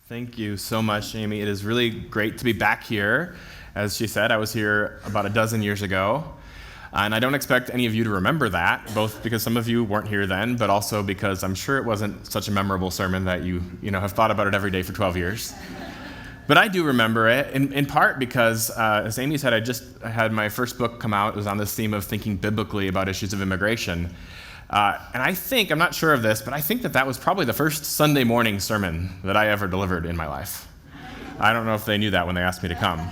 Thank you so much, Amy. It is really great to be back here. As she said, I was here about a dozen years ago, and I don't expect any of you to remember that, both because some of you weren't here then, but also because I'm sure it wasn't such a memorable sermon that you have thought about it every day for 12 years. But I do remember it, in part because, as Amy said, I had my first book come out. It was on this theme of thinking biblically about issues of immigration. And I'm not sure of this, but I think that was probably the first Sunday morning sermon that I ever delivered in my life. I don't know if they knew that when they asked me to come.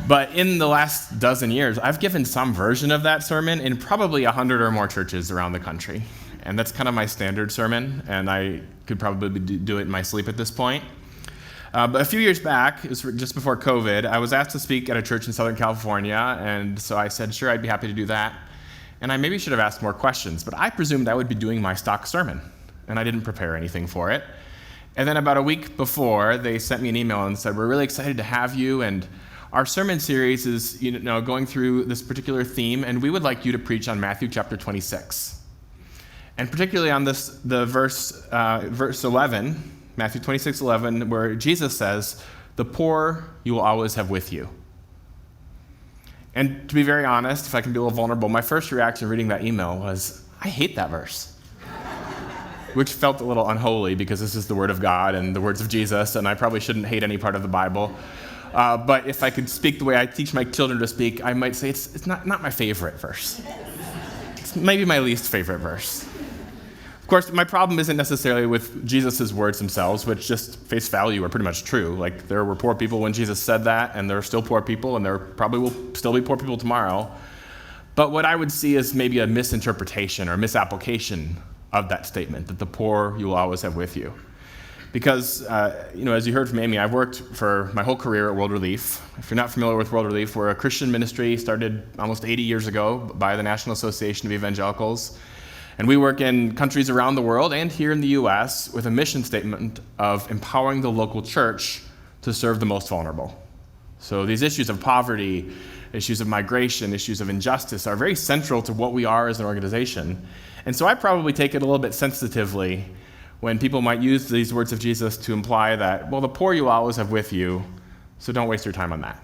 But in the last dozen years, I've given some version of that sermon in probably 100 or more churches around the country. And that's kind of my standard sermon, and I could probably do it in my sleep at this point. But a few years back, it was just before COVID, I was asked to speak at a church in Southern California, and so I said, sure, I'd be happy to do that. And I maybe should have asked more questions, but I presumed I would be doing my stock sermon, and I didn't prepare anything for it. And then about a week before, they sent me an email and said, we're really excited to have you, and our sermon series is going through this particular theme, and we would like you to preach on Matthew chapter 26. And particularly on the verse 11, Matthew 26:11, where Jesus says, the poor you will always have with you. And to be very honest, if I can be a little vulnerable, my first reaction reading that email was, I hate that verse. Which felt a little unholy because this is the word of God and the words of Jesus, and I probably shouldn't hate any part of the Bible. But if I could speak the way I teach my children to speak, I might say it's not my favorite verse. It's maybe my least favorite verse. Of course, my problem isn't necessarily with Jesus' words themselves, which just face value are pretty much true. Like, there were poor people when Jesus said that, and there are still poor people, and there probably will still be poor people tomorrow. But what I would see is maybe a misinterpretation or misapplication of that statement, that the poor you will always have with you. Because, as you heard from Amy, I've worked for my whole career at World Relief. If you're not familiar with World Relief, we're a Christian ministry started almost 80 years ago by the National Association of Evangelicals. And we work in countries around the world and here in the U.S. with a mission statement of empowering the local church to serve the most vulnerable. So these issues of poverty, issues of migration, issues of injustice are very central to what we are as an organization. And so I probably take it a little bit sensitively when people might use these words of Jesus to imply that, well, the poor you always have with you, so don't waste your time on that.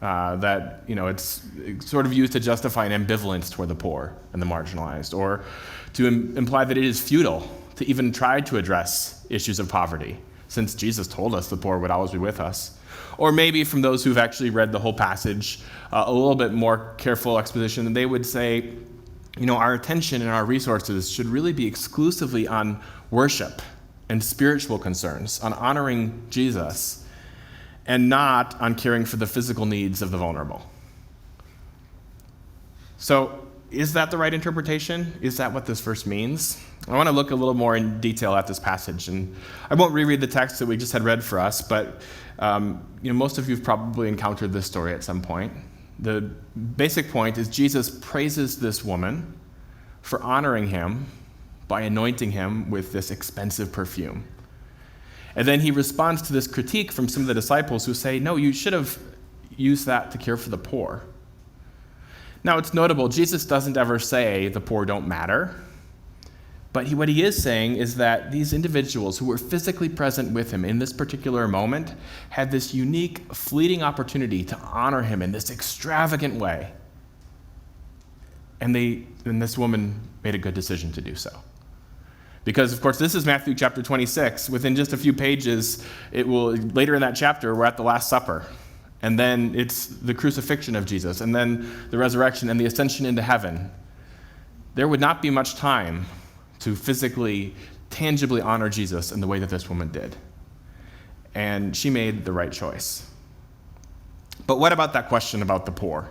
It's sort of used to justify an ambivalence toward the poor and the marginalized, or to imply that it is futile to even try to address issues of poverty, since Jesus told us the poor would always be with us. Or maybe from those who've actually read the whole passage, a little bit more careful exposition, they would say, our attention and our resources should really be exclusively on worship and spiritual concerns, on honoring Jesus, and not on caring for the physical needs of the vulnerable. So, is that the right interpretation? Is that what this verse means? I want to look a little more in detail at this passage, and I won't reread the text that we just had read for us, but most of you have probably encountered this story at some point. The basic point is Jesus praises this woman for honoring him by anointing him with this expensive perfume. And then he responds to this critique from some of the disciples who say, no, you should have used that to care for the poor. Now, it's notable, Jesus doesn't ever say the poor don't matter. But what he is saying is that these individuals who were physically present with him in this particular moment had this unique, fleeting opportunity to honor him in this extravagant way. And this woman made a good decision to do so. Because, of course, this is Matthew chapter 26. Within just a few pages, later in that chapter, we're at the Last Supper. And then it's the crucifixion of Jesus, and then the resurrection and the ascension into heaven. There would not be much time to physically, tangibly honor Jesus in the way that this woman did. And she made the right choice. But what about that question about the poor?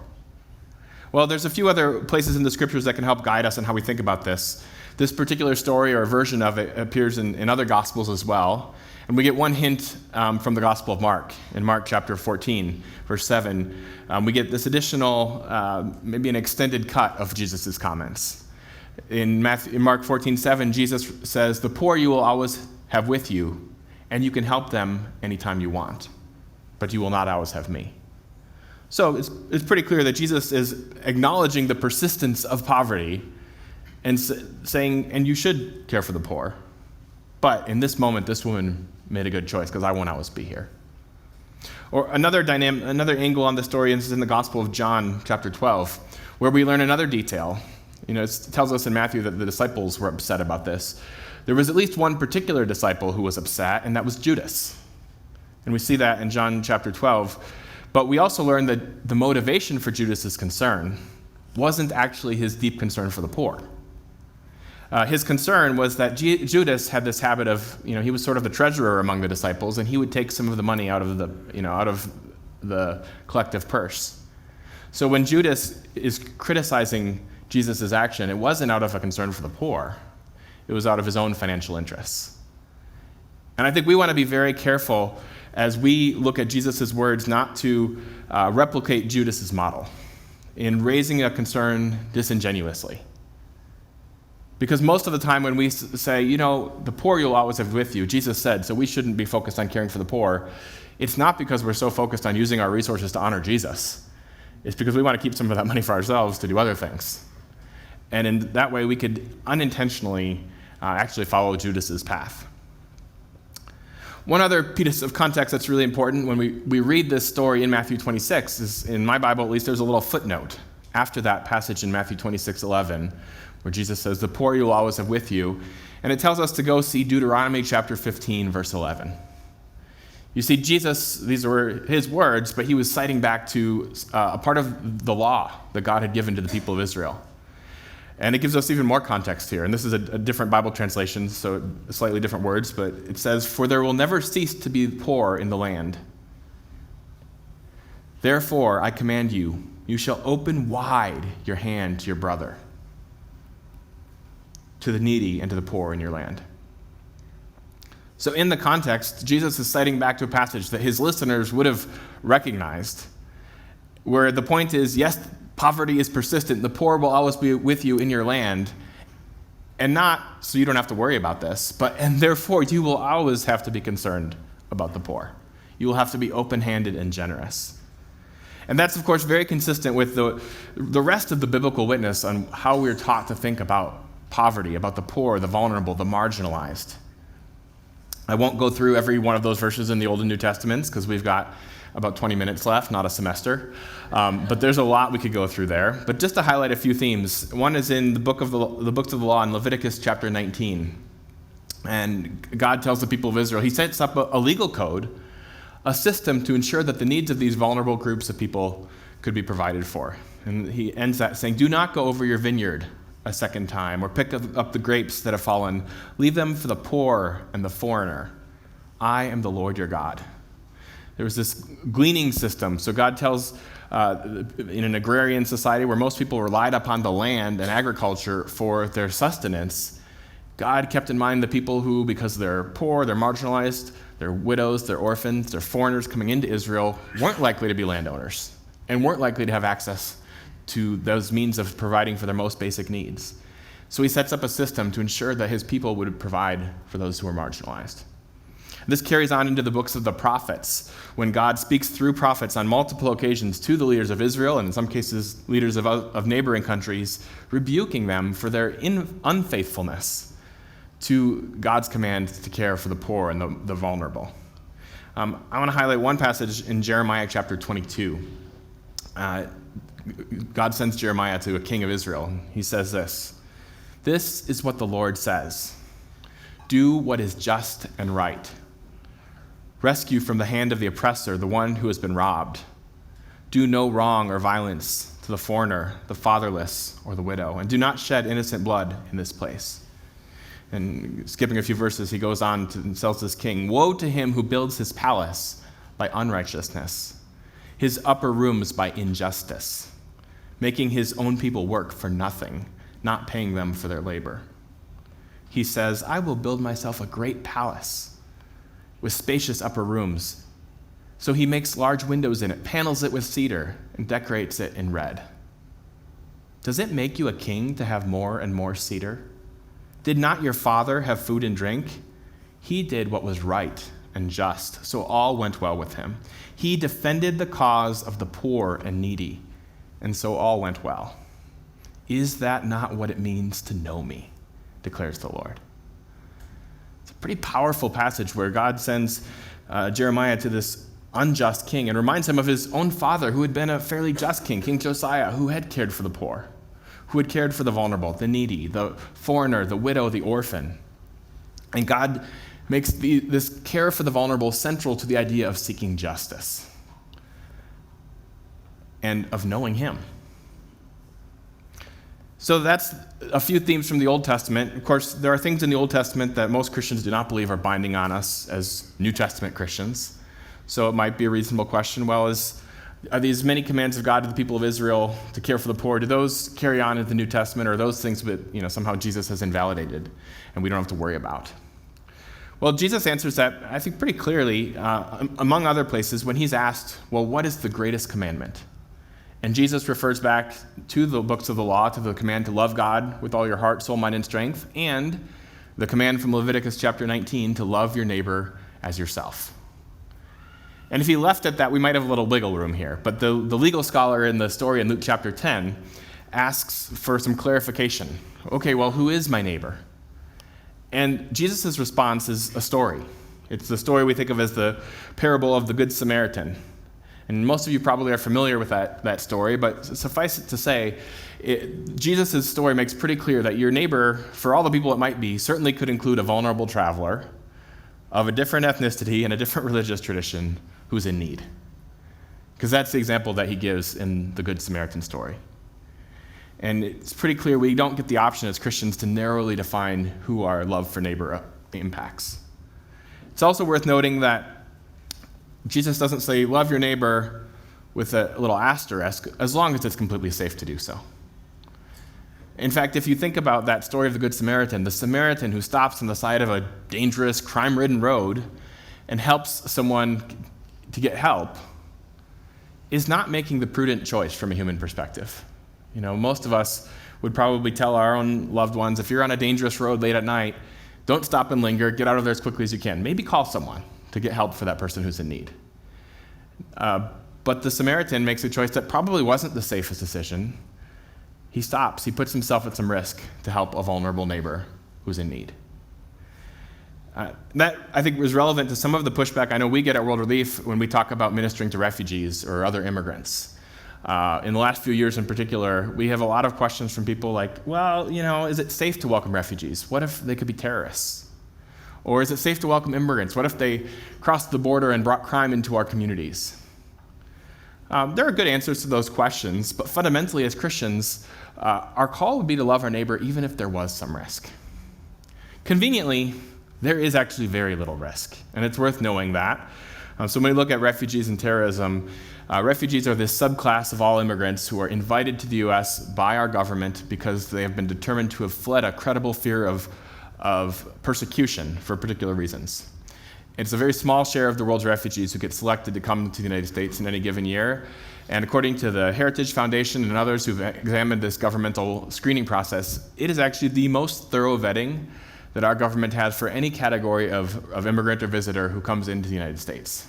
Well, there's a few other places in the scriptures that can help guide us in how we think about this. This particular story or version of it appears in other Gospels as well. And we get one hint from the Gospel of Mark. In Mark chapter 14, verse 7, we get this additional, maybe an extended cut of Jesus' comments. In Mark 14:7, Jesus says, the poor you will always have with you, and you can help them anytime you want, but you will not always have me. So it's pretty clear that Jesus is acknowledging the persistence of poverty and saying, and you should care for the poor. But in this moment, this woman made a good choice because I won't always be here. Or another angle on the story is in the Gospel of John, chapter 12, where we learn another detail. It tells us in Matthew that the disciples were upset about this. There was at least one particular disciple who was upset, and that was Judas. And we see that in John chapter 12. But we also learn that the motivation for Judas's concern wasn't actually his deep concern for the poor. His concern was that Judas had this habit of, he was sort of the treasurer among the disciples, and he would take some of the money out of the collective purse. So when Judas is criticizing Jesus' action, it wasn't out of a concern for the poor. It was out of his own financial interests. And I think we want to be very careful as we look at Jesus' words not to replicate Judas' model in raising a concern disingenuously. Because most of the time when we say, the poor you'll always have with you, Jesus said, so we shouldn't be focused on caring for the poor, it's not because we're so focused on using our resources to honor Jesus. It's because we want to keep some of that money for ourselves to do other things. And in that way, we could unintentionally actually follow Judas's path. One other piece of context that's really important when we read this story in Matthew 26 is, in my Bible at least, there's a little footnote after that passage in Matthew 26:11, where Jesus says, the poor you will always have with you. And it tells us to go see Deuteronomy chapter 15, verse 11. You see, Jesus, these were his words, but he was citing back to a part of the law that God had given to the people of Israel. And it gives us even more context here. And this is a different Bible translation, so slightly different words, but it says, for there will never cease to be poor in the land. Therefore, I command you, you shall open wide your hand to your brother, to the needy and to the poor in your land. So in the context, Jesus is citing back to a passage that his listeners would have recognized, where the point is, yes, poverty is persistent. The poor will always be with you in your land, and not so you don't have to worry about this, and therefore you will always have to be concerned about the poor. You will have to be open-handed and generous. And that's, of course, very consistent with the rest of the biblical witness on how we're taught to think about poverty, about the poor, the vulnerable, the marginalized. I won't go through every one of those verses in the Old and New Testaments because we've got about 20 minutes left, not a semester. But there's a lot we could go through there. But just to highlight a few themes, one is in the books of the law in Leviticus chapter 19. And God tells the people of Israel, he sets up a legal code, a system to ensure that the needs of these vulnerable groups of people could be provided for. And he ends that saying, do not go over your vineyard a second time, or pick up the grapes that have fallen. Leave them for the poor and the foreigner. I am the Lord your God. There was this gleaning system. So God tells, in an agrarian society where most people relied upon the land and agriculture for their sustenance, God kept in mind the people who, because they're poor, they're marginalized, they're widows, they're orphans, they're foreigners coming into Israel, weren't likely to be landowners and weren't likely to have access to those means of providing for their most basic needs. So he sets up a system to ensure that his people would provide for those who are marginalized. This carries on into the books of the prophets, when God speaks through prophets on multiple occasions to the leaders of Israel, and in some cases, leaders of neighboring countries, rebuking them for their unfaithfulness to God's command to care for the poor and the vulnerable. I want to highlight one passage in Jeremiah chapter 22. God sends Jeremiah to a king of Israel. He says this, "This is what the Lord says. Do what is just and right. Rescue from the hand of the oppressor the one who has been robbed. Do no wrong or violence to the foreigner, the fatherless, or the widow, and do not shed innocent blood in this place." And skipping a few verses, he goes on and tells this king, "Woe to him who builds his palace by unrighteousness, his upper rooms by injustice, making his own people work for nothing, not paying them for their labor. He says, I will build myself a great palace with spacious upper rooms. So he makes large windows in it, panels it with cedar, and decorates it in red. Does it make you a king to have more and more cedar? Did not your father have food and drink? He did what was right and just, so all went well with him. He defended the cause of the poor and needy, and so all went well. Is that not what it means to know me? Declares the Lord." It's a pretty powerful passage where God sends Jeremiah to this unjust king and reminds him of his own father, who had been a fairly just king, King Josiah, who had cared for the poor, who had cared for the vulnerable, the needy, the foreigner, the widow, the orphan. And God makes this care for the vulnerable central to the idea of seeking justice and of knowing him. So that's a few themes from the Old Testament. Of course, there are things in the Old Testament that most Christians do not believe are binding on us as New Testament Christians. So it might be a reasonable question, well, are these many commands of God to the people of Israel to care for the poor, do those carry on in the New Testament, or are those things that somehow Jesus has invalidated and we don't have to worry about? Well, Jesus answers that, I think, pretty clearly, among other places, when he's asked, well, what is the greatest commandment? And Jesus refers back to the books of the law, to the command to love God with all your heart, soul, mind, and strength, and the command from Leviticus chapter 19 to love your neighbor as yourself. And if he left at that, we might have a little wiggle room here. But the legal scholar in the story in Luke chapter 10 asks for some clarification. Okay, well, who is my neighbor? And Jesus' response is a story. It's the story we think of as the parable of the Good Samaritan. And most of you probably are familiar with that story, but suffice it to say, Jesus' story makes pretty clear that your neighbor, for all the people it might be, certainly could include a vulnerable traveler of a different ethnicity and a different religious tradition who's in need. Because that's the example that he gives in the Good Samaritan story. And it's pretty clear we don't get the option as Christians to narrowly define who our love for neighbor impacts. It's also worth noting that Jesus doesn't say, love your neighbor with a little asterisk, as long as it's completely safe to do so. In fact, if you think about that story of the Good Samaritan, the Samaritan who stops on the side of a dangerous, crime-ridden road and helps someone to get help is not making the prudent choice from a human perspective. Most of us would probably tell our own loved ones, if you're on a dangerous road late at night, don't stop and linger, get out of there as quickly as you can. Maybe call someone to get help for that person who's in need. But the Samaritan makes a choice that probably wasn't the safest decision. He stops, he puts himself at some risk to help a vulnerable neighbor who's in need. That, I think, was relevant to some of the pushback I know we get at World Relief when we talk about ministering to refugees or other immigrants. In the last few years in particular, we have a lot of questions from people like, well, is it safe to welcome refugees? What if they could be terrorists? Or is it safe to welcome immigrants? What if they crossed the border and brought crime into our communities? There are good answers to those questions, but fundamentally as Christians, our call would be to love our neighbor even if there was some risk. Conveniently, there is actually very little risk, and it's worth knowing that. So when we look at refugees and terrorism, refugees are this subclass of all immigrants who are invited to the U.S. by our government because they have been determined to have fled a credible fear of persecution for particular reasons. It's a very small share of the world's refugees who get selected to come to the United States in any given year. And according to the Heritage Foundation and others who've examined this governmental screening process, it is actually the most thorough vetting that our government has for any category of immigrant or visitor who comes into the United States.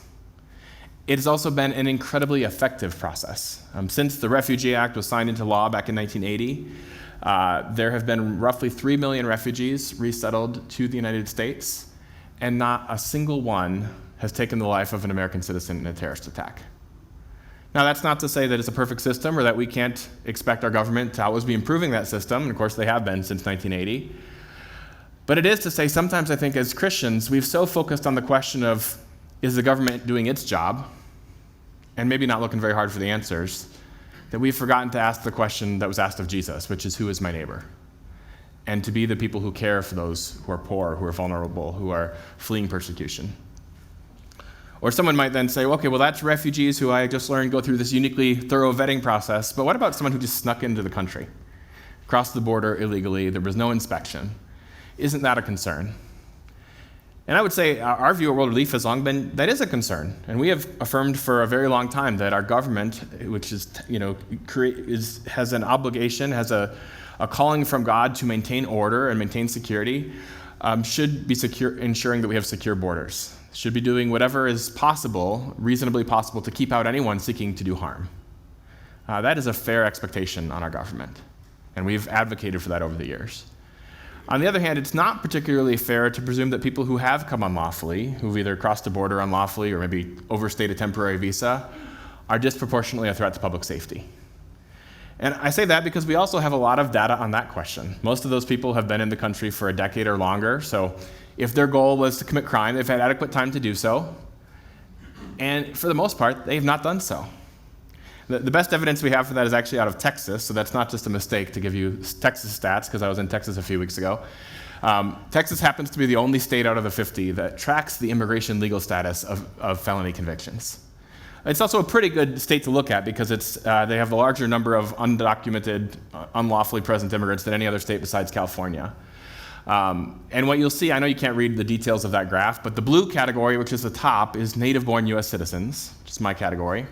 It has also been an incredibly effective process. Since the Refugee Act was signed into law back in 1980, there have been roughly 3 million refugees resettled to the United States, and not a single one has taken the life of an American citizen in a terrorist attack. Now, that's not to say that it's a perfect system or that we can't expect our government to always be improving that system, and of course they have been since 1980. But it is to say, sometimes I think as Christians, we've so focused on the question of, is the government doing its job, and maybe not looking very hard for the answers, that we've forgotten to ask the question that was asked of Jesus, which is, who is my neighbor? And to be the people who care for those who are poor, who are vulnerable, who are fleeing persecution. Or someone might then say, okay, well, that's refugees who I just learned go through this uniquely thorough vetting process, but what about someone who just snuck into the country, crossed the border illegally, there was no inspection? Isn't that a concern? And I would say our view at World Relief has long been that is a concern, and we have affirmed for a very long time that our government, which is has an obligation, has a calling from God to maintain order and maintain security, should be ensuring that we have secure borders. Should be doing whatever is possible, reasonably possible, to keep out anyone seeking to do harm. That is a fair expectation on our government, and we've advocated for that over the years. On the other hand, it's not particularly fair to presume that people who have come unlawfully, who've either crossed the border unlawfully or maybe overstayed a temporary visa, are disproportionately a threat to public safety. And I say that because we also have a lot of data on that question. Most of those people have been in the country for a decade or longer, so if their goal was to commit crime, they've had adequate time to do so. And for the most part, they have not done so. The best evidence we have for that is actually out of Texas, so that's not just a mistake to give you Texas stats, because I was in Texas a few weeks ago. Texas happens to be the only state out of the 50 that tracks the immigration legal status of felony convictions. It's also a pretty good state to look at because they have the larger number of undocumented, unlawfully present immigrants than any other state besides California. And what you'll see, I know you can't read the details of that graph, but the blue category, which is the top, is native-born U.S. citizens, which is my category.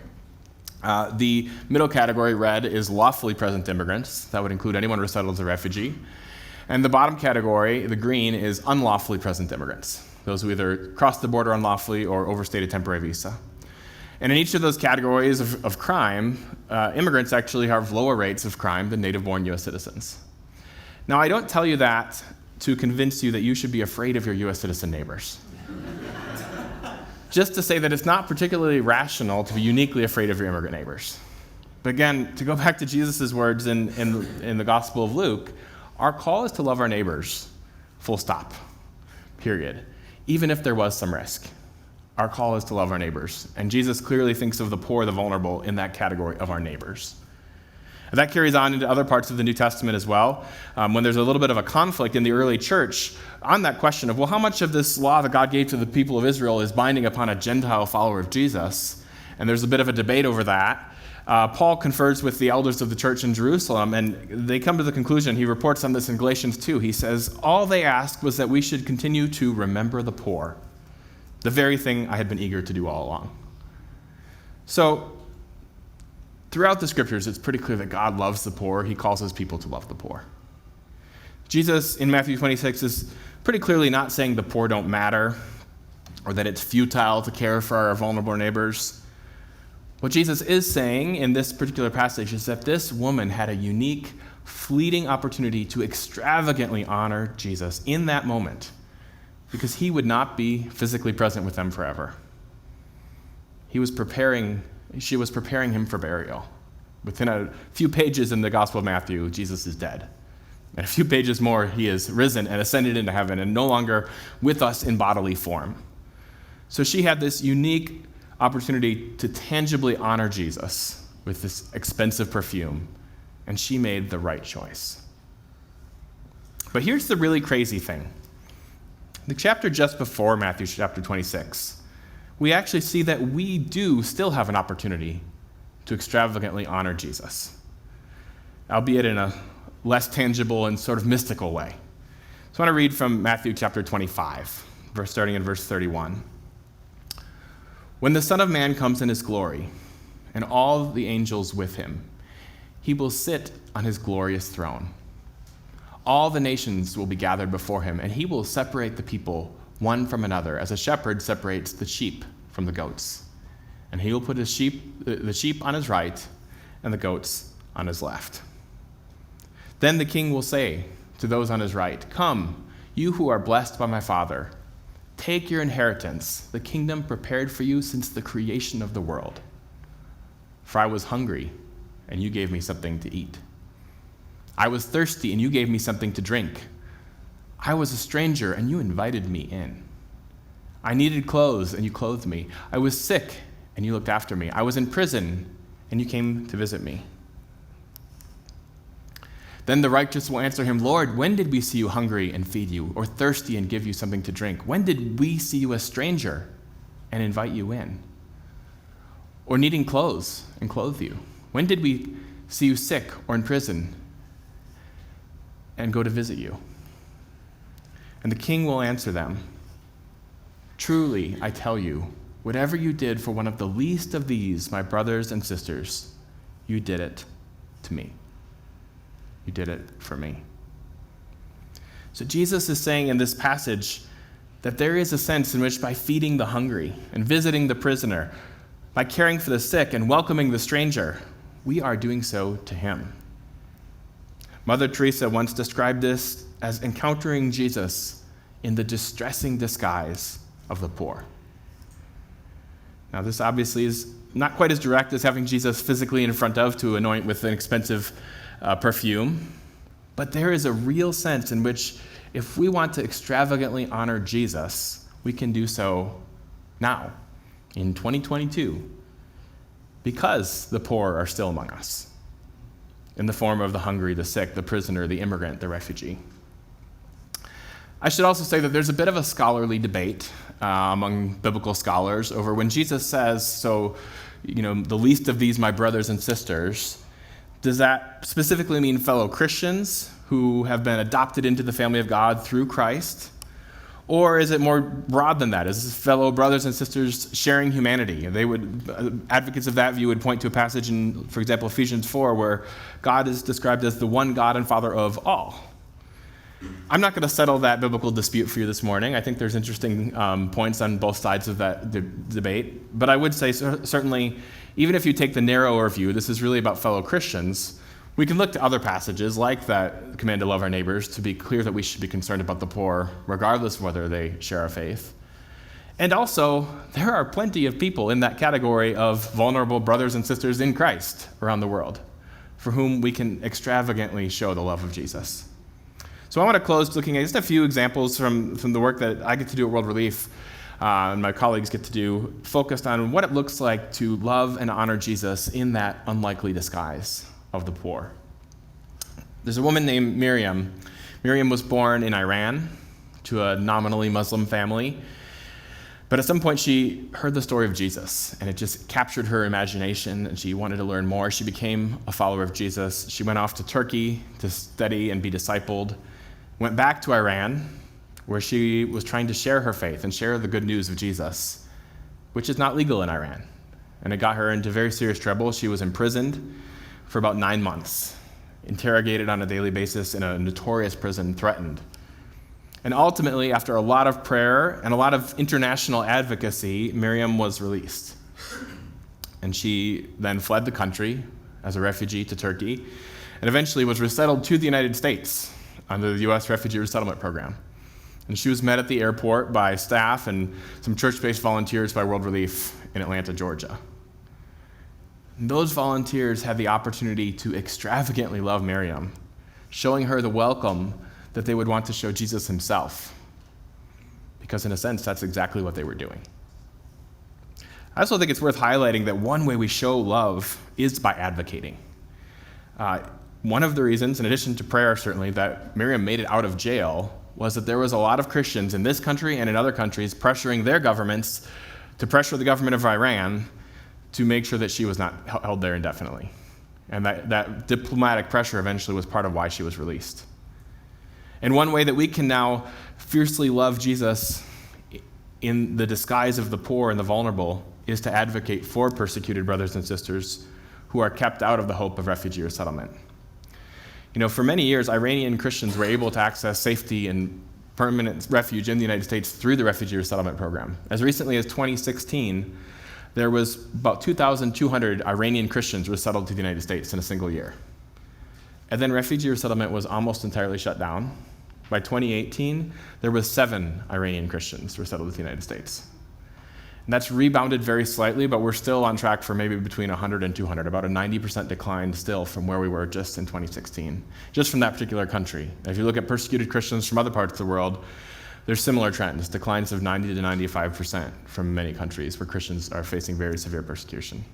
The middle category, red, is lawfully present immigrants. That would include anyone resettled as a refugee. And the bottom category, the green, is unlawfully present immigrants, those who either crossed the border unlawfully or overstayed a temporary visa. And in each of those categories of crime, immigrants actually have lower rates of crime than native-born U.S. citizens. Now, I don't tell you that to convince you that you should be afraid of your U.S. citizen neighbors. Just to say that it's not particularly rational to be uniquely afraid of your immigrant neighbors. But again, to go back to Jesus' words in the Gospel of Luke, our call is to love our neighbors, full stop, period, even if there was some risk. Our call is to love our neighbors. And Jesus clearly thinks of the poor, the vulnerable, in that category of our neighbors. And that carries on into other parts of the New Testament as well. When there's a little bit of a conflict in the early church on that question of, well, how much of this law that God gave to the people of Israel is binding upon a Gentile follower of Jesus? And there's a bit of a debate over that. Paul confers with the elders of the church in Jerusalem, and they come to the conclusion, he reports on this in Galatians 2. He says, all they asked was that we should continue to remember the poor, the very thing I had been eager to do all along. So, throughout the scriptures, it's pretty clear that God loves the poor. He calls his people to love the poor. Jesus, in Matthew 26, is pretty clearly not saying the poor don't matter or that it's futile to care for our vulnerable neighbors. What Jesus is saying in this particular passage is that this woman had a unique, fleeting opportunity to extravagantly honor Jesus in that moment because he would not be physically present with them forever. She was preparing him for burial. Within a few pages in the Gospel of Matthew, Jesus is dead. And a few pages more, he is risen and ascended into heaven and no longer with us in bodily form. So she had this unique opportunity to tangibly honor Jesus with this expensive perfume, and she made the right choice. But here's the really crazy thing. The chapter just before Matthew chapter 26, we actually see that we do still have an opportunity to extravagantly honor Jesus, albeit in a less tangible and sort of mystical way. So I want to read from Matthew chapter 25, starting in verse 31. When the Son of Man comes in his glory, and all the angels with him, he will sit on his glorious throne. All the nations will be gathered before him, and he will separate the people one from another, as a shepherd separates the sheep from the goats. And he will put the sheep on his right, and the goats on his left. Then the king will say to those on his right, "Come, you who are blessed by my Father, take your inheritance, the kingdom prepared for you since the creation of the world. For I was hungry, and you gave me something to eat. I was thirsty, and you gave me something to drink. I was a stranger, and you invited me in. I needed clothes, and you clothed me. I was sick, and you looked after me. I was in prison, and you came to visit me." Then the righteous will answer him, "Lord, when did we see you hungry and feed you, or thirsty and give you something to drink? When did we see you a stranger and invite you in? Or needing clothes and clothe you? When did we see you sick or in prison and go to visit you?" And the king will answer them, "Truly, I tell you, whatever you did for one of the least of these, my brothers and sisters, you did it to me." You did it for me. So Jesus is saying in this passage that there is a sense in which by feeding the hungry and visiting the prisoner, by caring for the sick and welcoming the stranger, we are doing so to him. Mother Teresa once described this as encountering Jesus in the distressing disguise of the poor. Now, this obviously is not quite as direct as having Jesus physically in front of to anoint with an expensive perfume, but there is a real sense in which if we want to extravagantly honor Jesus, we can do so now, in 2022, because the poor are still among us, in the form of the hungry, the sick, the prisoner, the immigrant, the refugee. I should also say that there's a bit of a scholarly debate among biblical scholars over when Jesus says, so, the least of these, my brothers and sisters, does that specifically mean fellow Christians who have been adopted into the family of God through Christ? Or is it more broad than that? Is it fellow brothers and sisters sharing humanity? Advocates of that view would point to a passage in, for example, Ephesians 4, where God is described as the one God and Father of all. I'm not going to settle that biblical dispute for you this morning. I think there's interesting points on both sides of that debate. But I would say certainly, even if you take the narrower view, this is really about fellow Christians, we can look to other passages like that command to love our neighbors to be clear that we should be concerned about the poor, regardless of whether they share our faith. And also, there are plenty of people in that category of vulnerable brothers and sisters in Christ around the world for whom we can extravagantly show the love of Jesus. So I want to close looking at just a few examples from the work that I get to do at World Relief and my colleagues get to do, focused on what it looks like to love and honor Jesus in that unlikely disguise of the poor. There's a woman named Miriam. Miriam was born in Iran to a nominally Muslim family, but at some point she heard the story of Jesus, and it just captured her imagination, and she wanted to learn more. She became a follower of Jesus. She went off to Turkey to study and be discipled, went back to Iran, where she was trying to share her faith and share the good news of Jesus, which is not legal in Iran. And it got her into very serious trouble. She was imprisoned for about 9 months, interrogated on a daily basis in a notorious prison, threatened. And ultimately, after a lot of prayer and a lot of international advocacy, Miriam was released. And she then fled the country as a refugee to Turkey, and eventually was resettled to the United States under the U.S. Refugee Resettlement Program. And she was met at the airport by staff and some church-based volunteers by World Relief in Atlanta, Georgia. And those volunteers had the opportunity to extravagantly love Miriam, showing her the welcome that they would want to show Jesus himself. Because in a sense, that's exactly what they were doing. I also think it's worth highlighting that one way we show love is by advocating. One of the reasons, in addition to prayer certainly, that Miriam made it out of jail was that there was a lot of Christians in this country and in other countries pressuring their governments to pressure the government of Iran to make sure that she was not held there indefinitely. And that diplomatic pressure eventually was part of why she was released. And one way that we can now fiercely love Jesus in the disguise of the poor and the vulnerable is to advocate for persecuted brothers and sisters who are kept out of the hope of refugee resettlement. For many years, Iranian Christians were able to access safety and permanent refuge in the United States through the Refugee Resettlement Program. As recently as 2016, there was about 2,200 Iranian Christians resettled to the United States in a single year. And then refugee resettlement was almost entirely shut down. By 2018, there was 7 Iranian Christians resettled to the United States. And that's rebounded very slightly, but we're still on track for maybe between 100 and 200, about a 90% decline still from where we were just in 2016, just from that particular country. If you look at persecuted Christians from other parts of the world, there's similar trends, declines of 90 to 95% from many countries where Christians are facing very severe persecution.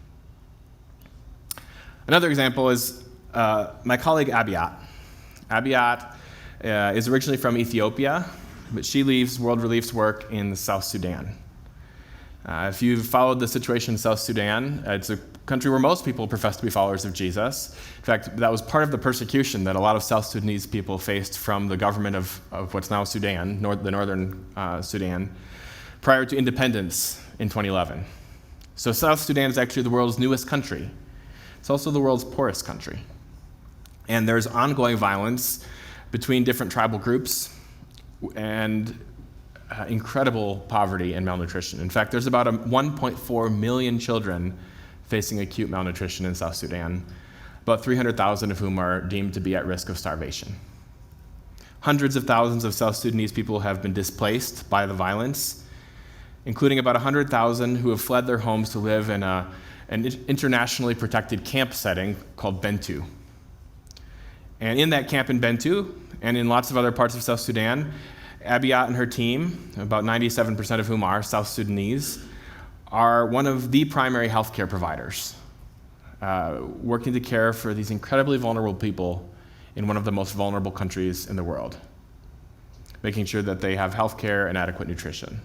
Another example is my colleague Abiat. Abiat is originally from Ethiopia, but she leaves World Relief's work in South Sudan. If you've followed the situation in South Sudan, it's a country where most people profess to be followers of Jesus. In fact, that was part of the persecution that a lot of South Sudanese people faced from the government of what's now Sudan, the northern Sudan, prior to independence in 2011. So South Sudan is actually the world's newest country. It's also the world's poorest country. And there's ongoing violence between different tribal groups and incredible poverty and malnutrition. In fact, there's about 1.4 million children facing acute malnutrition in South Sudan. about 300,000 of whom are deemed to be at risk of starvation. Hundreds of thousands of South Sudanese people have been displaced by the violence, including about 100,000 who have fled their homes to live in an internationally protected camp setting called Bentu. And in that camp in Bentu, and in lots of other parts of South Sudan, Abiat and her team, about 97% of whom are South Sudanese, are one of the primary healthcare providers, working to care for these incredibly vulnerable people in one of the most vulnerable countries in the world, making sure that they have healthcare and adequate nutrition.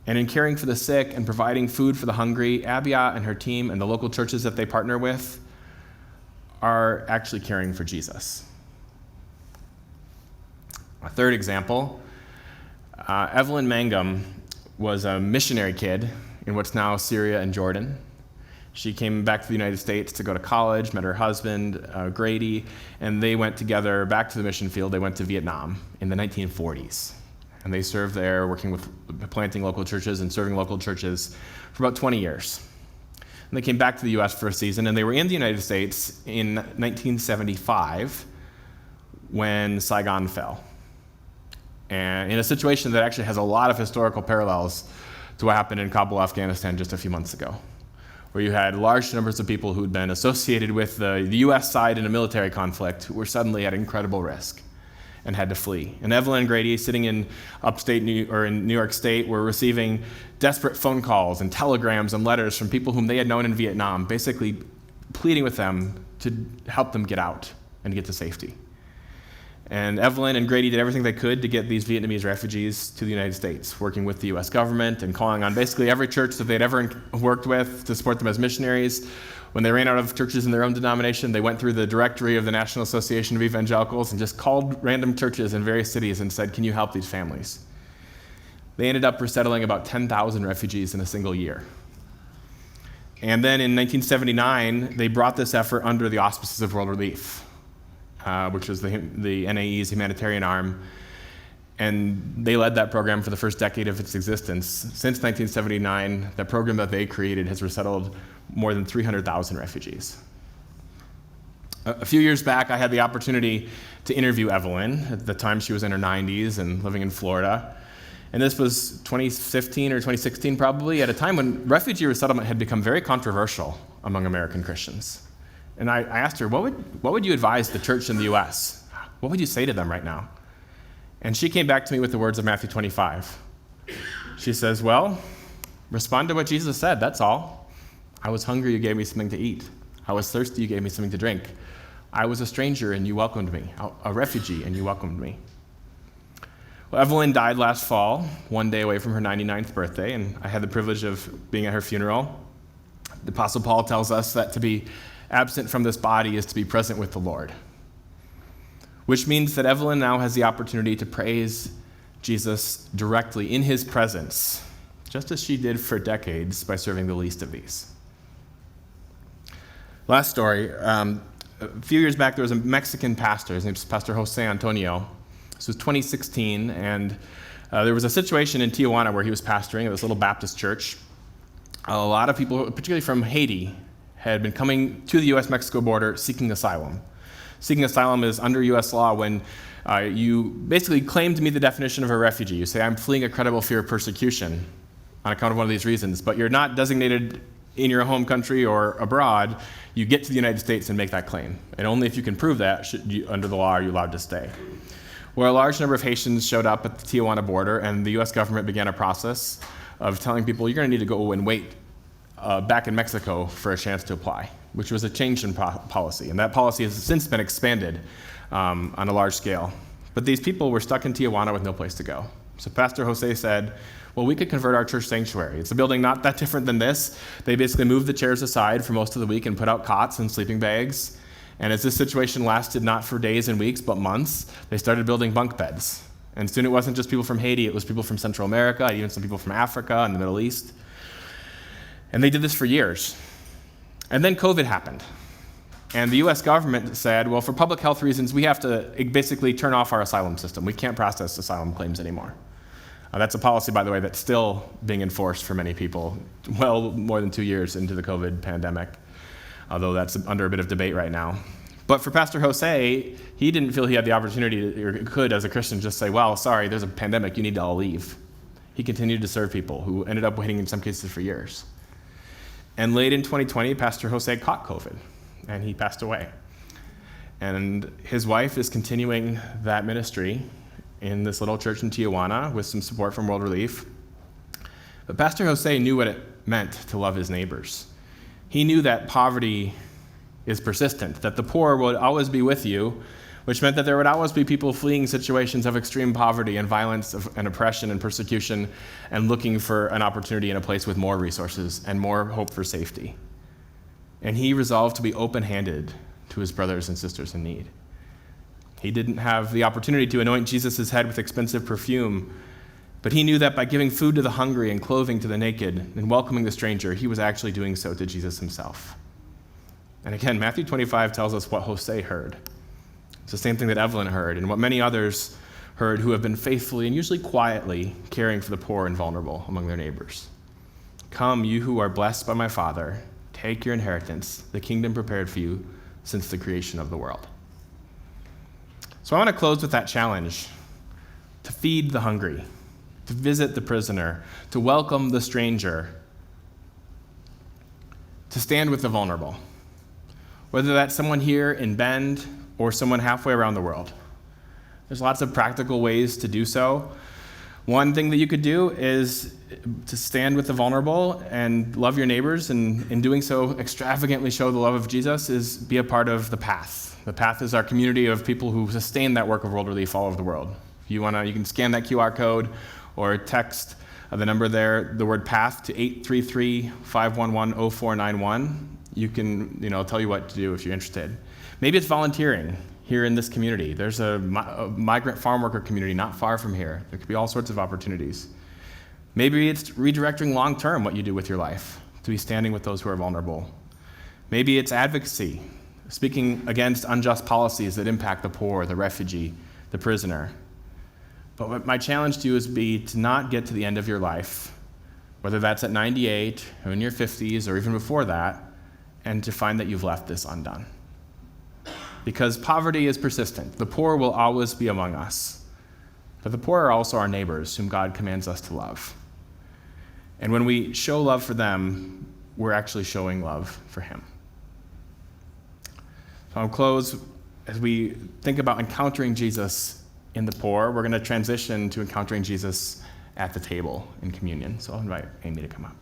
And in caring for the sick and providing food for the hungry, Abiat and her team and the local churches that they partner with are actually caring for Jesus. A third example, Evelyn Mangum was a missionary kid in what's now Syria and Jordan. She came back to the United States to go to college, met her husband, Grady, and they went together back to the mission field. They went to Vietnam in the 1940s. And they served there, working with planting local churches and serving local churches for about 20 years. And they came back to the US for a season, and they were in the United States in 1975 when Saigon fell. And in a situation that actually has a lot of historical parallels to what happened in Kabul, Afghanistan just a few months ago, where you had large numbers of people who'd been associated with the US side in a military conflict who were suddenly at incredible risk and had to flee. And Evelyn and Grady, sitting in upstate in New York State, were receiving desperate phone calls and telegrams and letters from people whom they had known in Vietnam, basically pleading with them to help them get out and get to safety. And Evelyn and Grady did everything they could to get these Vietnamese refugees to the United States, working with the US government and calling on basically every church that they'd ever worked with to support them as missionaries. When they ran out of churches in their own denomination, they went through the directory of the National Association of Evangelicals and just called random churches in various cities and said, "Can you help these families?" They ended up resettling about 10,000 refugees in a single year. And then in 1979, they brought this effort under the auspices of World Relief, which was the NAE's humanitarian arm. And they led that program for the first decade of its existence. Since 1979, the program that they created has resettled more than 300,000 refugees. A few years back, I had the opportunity to interview Evelyn. At the time, she was in her 90s and living in Florida. And this was 2015 or 2016 probably, at a time when refugee resettlement had become very controversial among American Christians. And I asked her, what would you advise the church in the US? What would you say to them right now? And she came back to me with the words of Matthew 25. She says, well, respond to what Jesus said, that's all. I was hungry, you gave me something to eat. I was thirsty, you gave me something to drink. I was a stranger, and you welcomed me. A refugee, and you welcomed me. Well, Evelyn died last fall, one day away from her 99th birthday, and I had the privilege of being at her funeral. The Apostle Paul tells us that to be absent from this body is to be present with the Lord, which means that Evelyn now has the opportunity to praise Jesus directly in his presence, just as she did for decades by serving the least of these. Last story. A few years back, there was a Mexican pastor. His name was Pastor Jose Antonio. This was 2016, and there was a situation in Tijuana where he was pastoring at this little Baptist church. A lot of people, particularly from Haiti, had been coming to the U.S.-Mexico border seeking asylum. Seeking asylum is under U.S. law when you basically claim to meet the definition of a refugee. You say, I'm fleeing a credible fear of persecution on account of one of these reasons, but you're not designated in your home country or abroad. You get to the United States and make that claim. And only if you can prove that, under the law, are you allowed to stay. Well, a large number of Haitians showed up at the Tijuana border, and the U.S. government began a process of telling people, you're going to need to go and wait back in Mexico for a chance to apply, which was a change in policy. And that policy has since been expanded on a large scale. But these people were stuck in Tijuana with no place to go. So Pastor Jose said, well, we could convert our church sanctuary. It's a building not that different than this. They basically moved the chairs aside for most of the week and put out cots and sleeping bags. And as this situation lasted not for days and weeks, but months, they started building bunk beds. And soon it wasn't just people from Haiti, it was people from Central America, even some people from Africa and the Middle East. And they did this for years. And then COVID happened. And the US government said, well, for public health reasons, we have to basically turn off our asylum system. We can't process asylum claims anymore. That's a policy, by the way, that's still being enforced for many people, well more than 2 years into the COVID pandemic. although that's under a bit of debate right now. But for Pastor Jose, he didn't feel he had the opportunity, or could as a Christian, just say, well, sorry, there's a pandemic, you need to all leave. He continued to serve people who ended up waiting in some cases for years. And late in 2020, Pastor Jose caught COVID, and he passed away. And his wife is continuing that ministry in this little church in Tijuana with some support from World Relief. But Pastor Jose knew what it meant to love his neighbors. He knew that poverty is persistent, that the poor would always be with you, which meant that there would always be people fleeing situations of extreme poverty and violence and oppression and persecution and looking for an opportunity in a place with more resources and more hope for safety. And he resolved to be open-handed to his brothers and sisters in need. He didn't have the opportunity to anoint Jesus' head with expensive perfume, but he knew that by giving food to the hungry and clothing to the naked and welcoming the stranger, he was actually doing so to Jesus himself. And again, Matthew 25 tells us what Jose heard. It's the same thing that Evelyn heard and what many others heard who have been faithfully and usually quietly caring for the poor and vulnerable among their neighbors. Come, you who are blessed by my Father, take your inheritance, the kingdom prepared for you since the creation of the world. So I want to close with that challenge to feed the hungry, to visit the prisoner, to welcome the stranger, to stand with the vulnerable, whether that's someone here in Bend or someone halfway around the world. There's lots of practical ways to do so. One thing that you could do is to stand with the vulnerable and love your neighbors, and in doing so, extravagantly show the love of Jesus, is be a part of The Path. The Path is our community of people who sustain that work of World Relief all over the world. If you want to, you can scan that QR code or text the number there, the word PATH, to 833-511-0491. You can, tell you what to do if you're interested. Maybe it's volunteering here in this community. There's a migrant farm worker community not far from here. There could be all sorts of opportunities. Maybe it's redirecting long-term what you do with your life, to be standing with those who are vulnerable. Maybe it's advocacy, speaking against unjust policies that impact the poor, the refugee, the prisoner. But what my challenge to you is to not get to the end of your life, whether that's at 98 or in your 50s or even before that, and to find that you've left this undone. Because poverty is persistent. The poor will always be among us. But the poor are also our neighbors, whom God commands us to love. And when we show love for them, we're actually showing love for him. So I'll close. As we think about encountering Jesus in the poor, we're going to transition to encountering Jesus at the table in communion. So I'll invite Amy to come up.